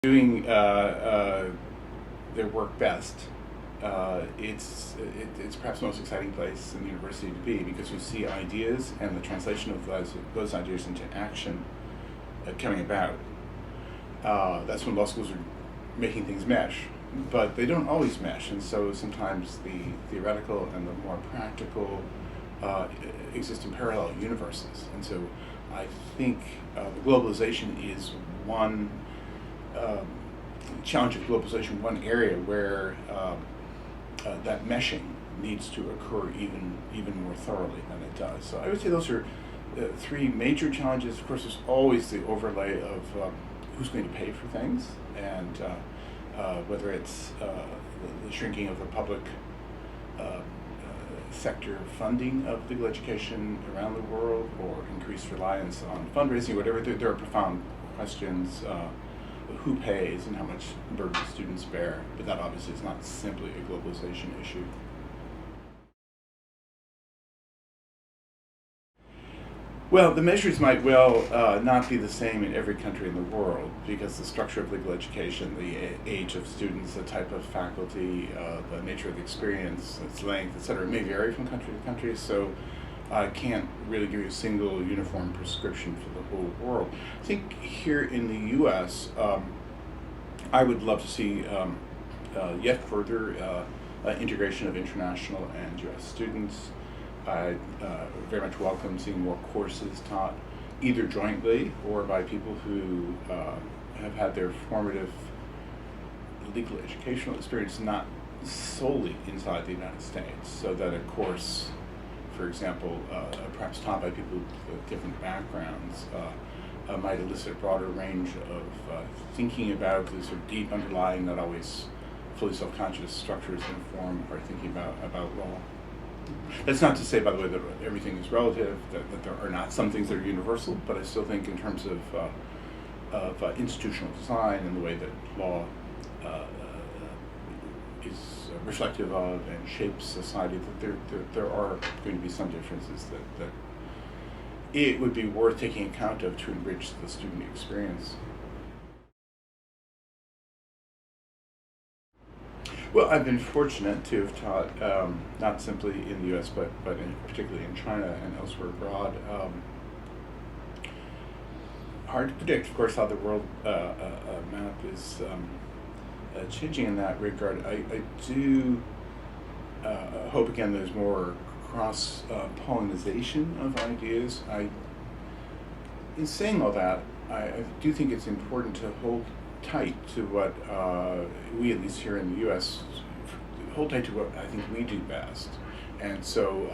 doing their work best, it's perhaps the most exciting place in the university to be, because you see ideas and the translation of those ideas into action coming about. That's when law schools are making things mesh, but they don't always mesh, and so sometimes the theoretical and the more practical exist in parallel universes. And so I think globalization is one challenge of globalization, one area where that meshing needs to occur even more thoroughly than it does. So I would say those are three major challenges. Of course, there's always the overlay of who's going to pay for things, and whether it's the shrinking of the public sector funding of legal education around the world, or increased reliance on fundraising, whatever. There are profound questions of who pays and how much burden students bear, but that obviously is not simply a globalization issue. Well, the measures might well not be the same in every country in the world, because the structure of legal education, the age of students, the type of faculty, the nature of the experience, its length, etc., may vary from country to country, so I can't really give you a single uniform prescription for the whole world. I think here in the U.S., I would love to see yet further integration of international and U.S. students. I very much welcome seeing more courses taught either jointly or by people who have had their formative legal educational experience not solely inside the United States, so that a course, for example, perhaps taught by people with different backgrounds, might elicit a broader range of thinking about the sort of deep underlying, not always fully self-conscious structures that inform our thinking about law. That's not to say, by the way, that everything is relative, that there are not some things that are universal, but I still think in terms of institutional design and the way that law is reflective of and shapes society, that there are going to be some differences that it would be worth taking account of to enrich the student experience. Well, I've been fortunate to have taught not simply in the U.S., but particularly in China and elsewhere abroad. Hard to predict, of course, how the world map is changing in that regard. I do hope, again, there's more cross-pollination of ideas. In saying all that, I do think it's important to hold tight to what we, at least here in the U.S., hold tight to what I think we do best. And so,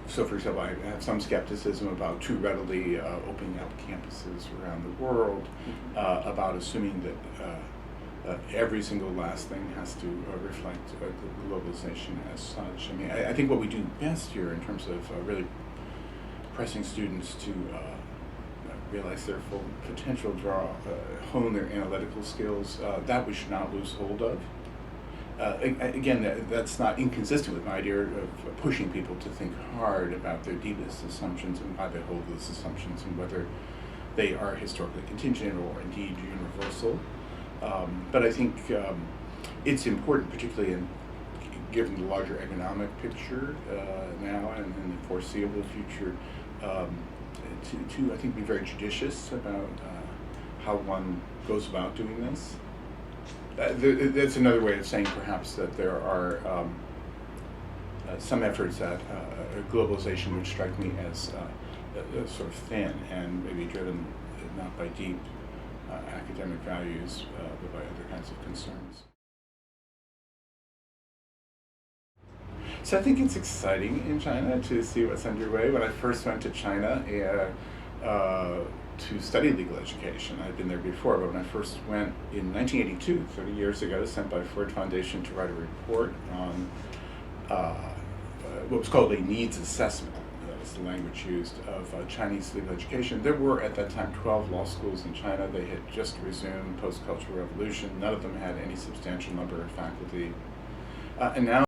for example, I have some skepticism about too readily opening up campuses around the world, about assuming that every single last thing has to reflect globalization as such. I mean, I think what we do best here in terms of really pressing students to realize their full potential, hone their analytical skills, that we should not lose hold of. Again, that's not inconsistent with my idea of pushing people to think hard about their deepest assumptions and why they hold those assumptions and whether they are historically contingent or indeed universal. But I think it's important, particularly given the larger economic picture now and in the foreseeable future, to I think be very judicious about how one goes about doing this. That's another way of saying perhaps that there are some efforts at globalization which strike me as sort of thin and maybe driven not by deep academic values, but by other kinds of concerns. So I think it's exciting in China to see what's underway. When I first went to China to study legal education, I'd been there before, but when I first went in 1982, 30 years ago, sent by Ford Foundation to write a report on what was called a needs assessment, that was the language used, of Chinese legal education. There were at that time 12 law schools in China. They had just resumed post-Cultural Revolution. None of them had any substantial number of faculty. And now